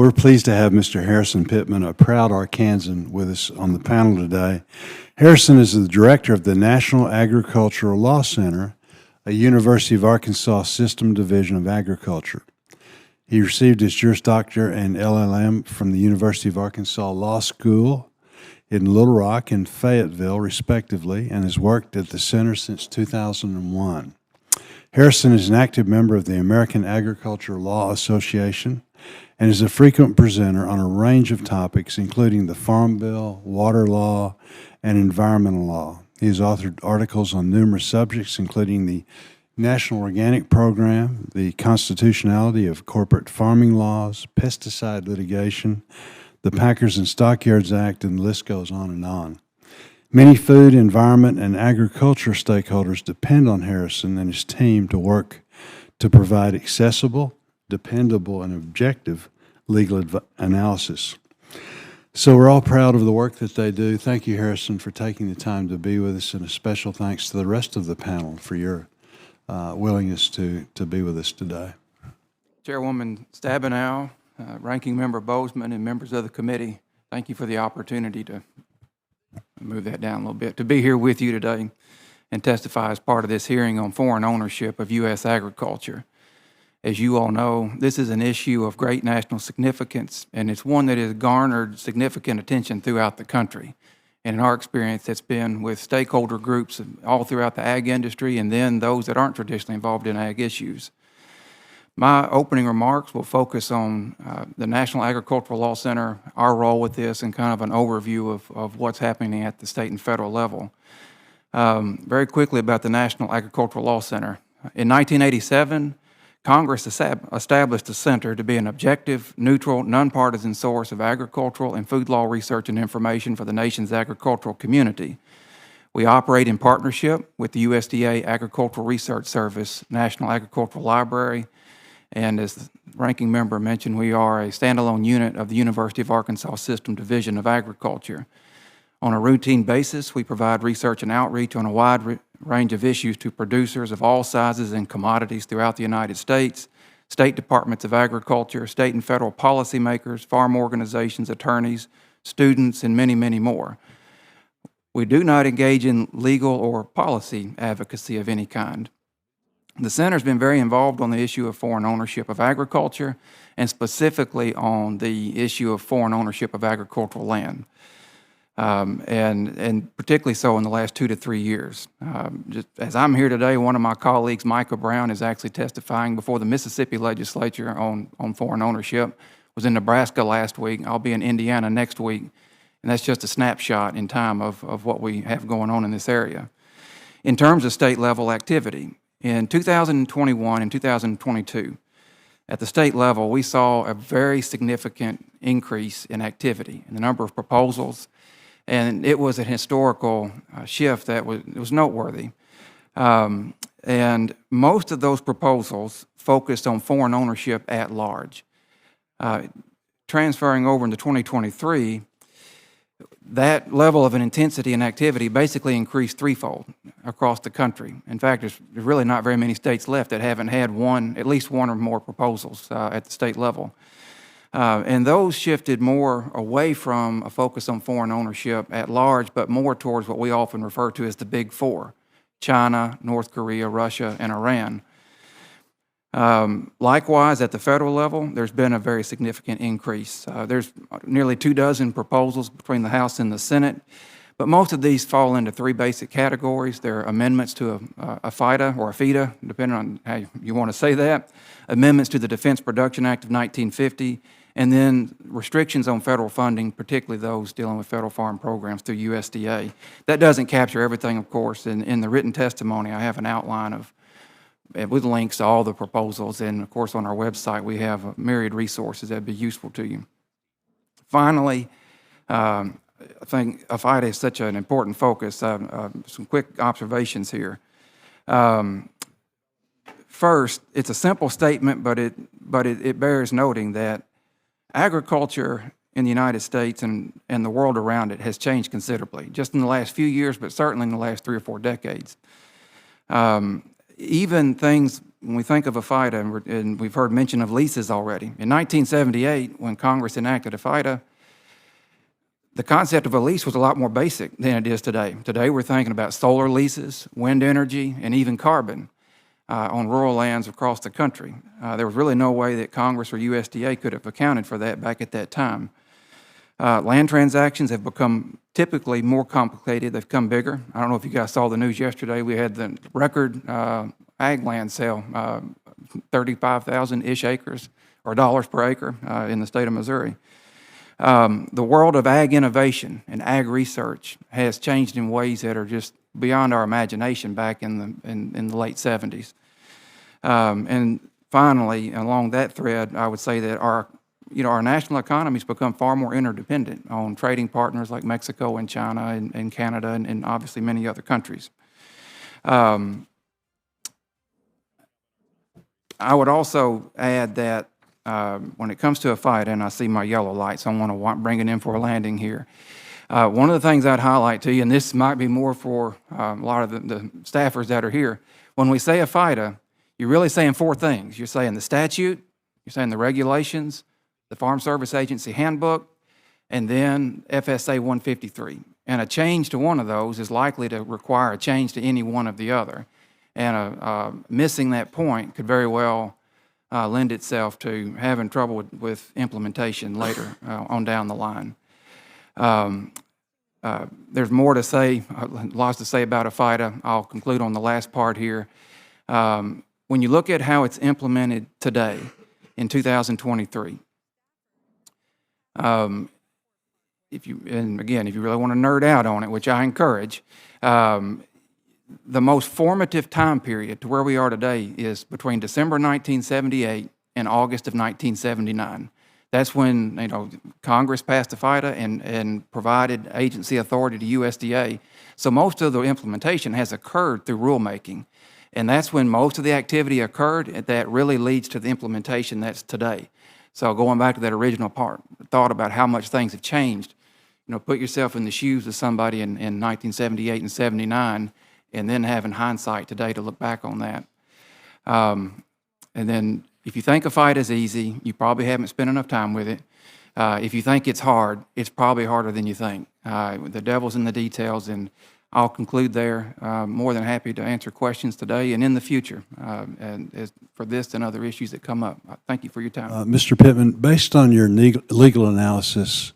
We're pleased to have Mr. Harrison Pittman, a proud Arkansan, with us on the panel today. Harrison is the director of the National Agricultural Law Center, a University of Arkansas System Division of Agriculture. He received his Juris Doctor and LLM from the University of Arkansas Law School in Little Rock and Fayetteville, respectively, and has worked at the center since 2001. Harrison is an active member of the American Agricultural Law Association and is a frequent presenter on a range of topics, including the Farm Bill, water law, and environmental law. He has authored articles on numerous subjects, including the National Organic Program, the constitutionality of corporate farming laws, pesticide litigation, the Packers and Stockyards Act, and the list goes on and on. Many food, environment, and agriculture stakeholders depend on Harrison and his team to work to provide accessible, dependable, and objective legal analysis. So we're all proud of the work that they do. Thank you, Harrison, for taking the time to be with us, and a special thanks to the rest of the panel for your willingness to be with us today. Chairwoman Stabenow, Ranking Member Boozman, and members of the committee, thank you for the opportunity to move that down a little bit, to be here with you today and testify as part of this hearing on foreign ownership of U.S. agriculture. As you all know, this is an issue of great national significance, and it's one that has garnered significant attention throughout the country. And in our experience, it's been with stakeholder groups all throughout the ag industry and then those that aren't traditionally involved in ag issues. My opening remarks will focus on the National Agricultural Law Center, our role with this, and kind of an overview of what's happening at the state and federal level. Very quickly about the National Agricultural Law Center. In 1987, Congress established the center to be an objective, neutral, nonpartisan source of agricultural and food law research and information for the nation's agricultural community. We operate in partnership with the USDA Agricultural Research Service, National Agricultural Library, and as the ranking member mentioned, we are a standalone unit of the University of Arkansas System Division of Agriculture. On a routine basis, we provide research and outreach on a wide range of issues to producers of all sizes and commodities throughout the United States, state departments of agriculture, state and federal policymakers, farm organizations, attorneys, students, and many, many more. We do not engage in legal or policy advocacy of any kind. The Center's been very involved on the issue of foreign ownership of agriculture, and specifically on the issue of foreign ownership of agricultural land. And particularly so in the last 2 to 3 years. Just as I'm here today, one of my colleagues, Micah Brown, is actually testifying before the Mississippi legislature on foreign ownership. Was in Nebraska last week. I'll be in Indiana next week. And that's just a snapshot in time of what we have going on in this area. In terms of state level activity, in 2021 and 2022, at the state level, we saw a very significant increase in activity in the number of proposals. And it was a historical shift that was noteworthy. And most of those proposals focused on foreign ownership at large. Transferring over into 2023, that level of an intensity and activity basically increased threefold across the country. In fact, there's really not very many states left that haven't had at least one or more proposals at the state level. And those shifted more away from a focus on foreign ownership at large, but more towards what we often refer to as the Big Four: China, North Korea, Russia, and Iran. Likewise, at the federal level, there's been a very significant increase. There's nearly 24 proposals between the House and the Senate, but most of these fall into 3 basic categories. They're amendments to a FIDA or a FIDA, depending on how you want to say that, amendments to the Defense Production Act of 1950, and then restrictions on federal funding, particularly those dealing with federal farm programs through USDA. That doesn't capture everything, of course. In the written testimony, I have an outline with links to all the proposals, and of course on our website we have myriad resources that would be useful to you. Finally, I think FIDA is such an important focus. Some quick observations here. First, it's a simple statement, but it bears noting that agriculture in the United States and the world around it has changed considerably, just in the last few years, but certainly in the last 3 or 4 decades. Even things when we think of a FIDA, and we've heard mention of leases already, in 1978, when Congress enacted a FIDA, the concept of a lease was a lot more basic than it is today. Today, we're thinking about solar leases, wind energy, and even carbon on rural lands across the country. There was really no way that Congress or USDA could have accounted for that back at that time. Land transactions have become typically more complicated. They've become bigger. I don't know if you guys saw the news yesterday. We had the record ag land sale, 35,000-ish acres, or dollars per acre in the state of Missouri. The world of ag innovation and ag research has changed in ways that are just beyond our imagination back in the late 70s. And finally, along that thread, I would say that our national economy's become far more interdependent on trading partners like Mexico and China and Canada and obviously many other countries. I would also add that when it comes to a FIDA, and I see my yellow light, so I want to bring it in for a landing here. One of the things I'd highlight to you, and this might be more for a lot of the staffers that are here, when we say a FIDA, you're really saying four things. You're saying the statute, you're saying the regulations, the Farm Service Agency Handbook, and then FSA 153. And a change to one of those is likely to require a change to any one of the other. And missing that point could very well lend itself to having trouble with implementation later on down the line. There's more to say, lots to say about a FIDA. I'll conclude on the last part here. When you look at how it's implemented today in 2023, if you really want to nerd out on it, which I encourage, the most formative time period to where we are today is between December 1978 and August of 1979. That's when Congress passed the FIDA and provided agency authority to USDA. So most of the implementation has occurred through rulemaking. And that's when most of the activity occurred that really leads to the implementation that's today. So going back to that original thought about how much things have changed, put yourself in the shoes of somebody in 1978 and 79, and then having hindsight today to look back on that. And then if you think a FIDA is easy, you probably haven't spent enough time with it. If you think it's hard, it's probably harder than you think. The devil's in the details, and I'll conclude there. More than happy to answer questions today and in the future for this and other issues that come up. Thank you for your time. Mr. Pittman, based on your legal analysis,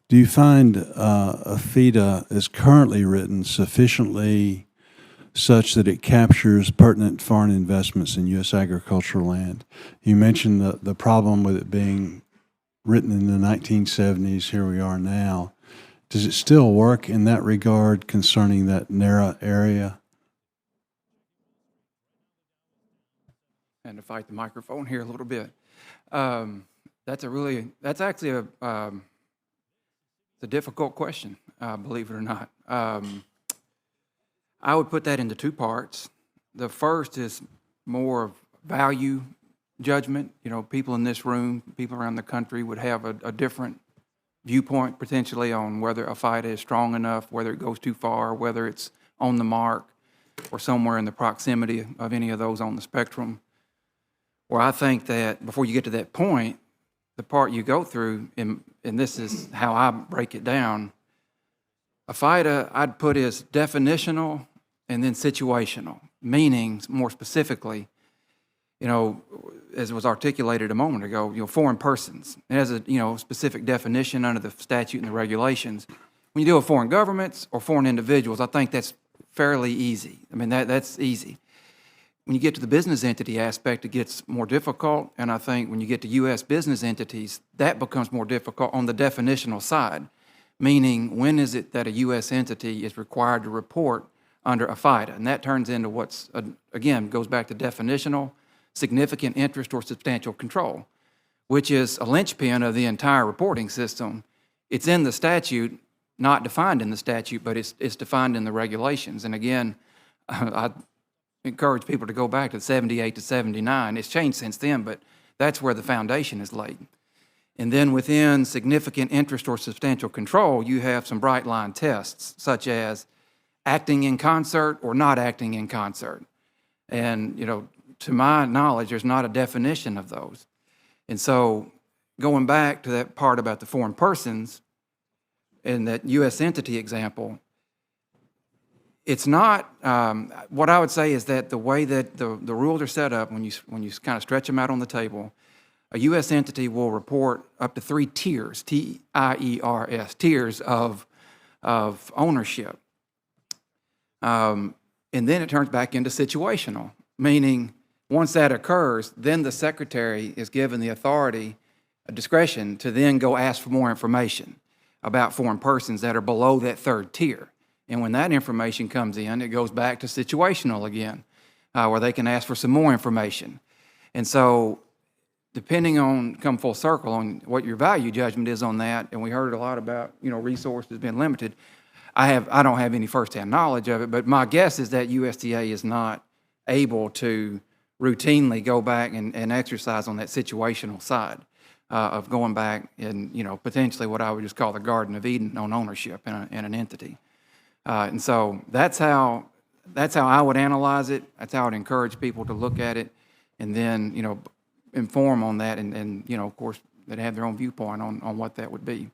do you find a FIDA as currently written sufficiently such that it captures pertinent foreign investments in U.S. agricultural land? You mentioned the problem with it being written in the 1970s. Here we are now. Does it still work in that regard concerning that narrow area? And to fight the microphone here a little bit. That's actually a difficult question, believe it or not. I would put that into two parts. The first is more of value judgment. People in this room, people around the country would have a different viewpoint potentially on whether a FIDA is strong enough, whether it goes too far, whether it's on the mark or somewhere in the proximity of any of those on the spectrum. Where I think that before you get to that point, the part you go through, and this is how I break it down, a FIDA I'd put as definitional and then situational, meaning more specifically, as was articulated a moment ago, foreign persons. It has a specific definition under the statute and the regulations. When you deal with foreign governments or foreign individuals, I think that's fairly easy. I mean, that's easy. When you get to the business entity aspect, it gets more difficult, and I think when you get to U.S. business entities, that becomes more difficult on the definitional side, meaning when is it that a U.S. entity is required to report under a FIDA? And that turns into what's, again, goes back to definitional, significant interest or substantial control, which is a linchpin of the entire reporting system. It's in the statute, not defined in the statute, but it's defined in the regulations. And again, I encourage people to go back to 78 to 79. It's changed since then, but that's where the foundation is laid. And then within significant interest or substantial control, you have some bright line tests, such as acting in concert or not acting in concert. And, to my knowledge, there's not a definition of those. And so going back to that part about the foreign persons and that U.S. entity example, it's not, what I would say is that the way that the rules are set up, when you kind of stretch them out on the table, a U.S. entity will report up to 3 tiers, T-I-E-R-S, tiers of ownership. And then it turns back into situational, meaning once that occurs, then the secretary is given the authority, discretion to then go ask for more information about foreign persons that are below that 3rd tier. And when that information comes in, it goes back to situational again, where they can ask for some more information. And so depending on, come full circle, on what your value judgment is on that, and we heard a lot about, resources being limited. I don't have any firsthand knowledge of it, but my guess is that USDA is not able to routinely go back and exercise on that situational side of going back and, potentially what I would just call the Garden of Eden on ownership in an entity. And so that's how I would analyze it. That's how I'd encourage people to look at it, and then, inform on that, and of course, they'd have their own viewpoint on what that would be.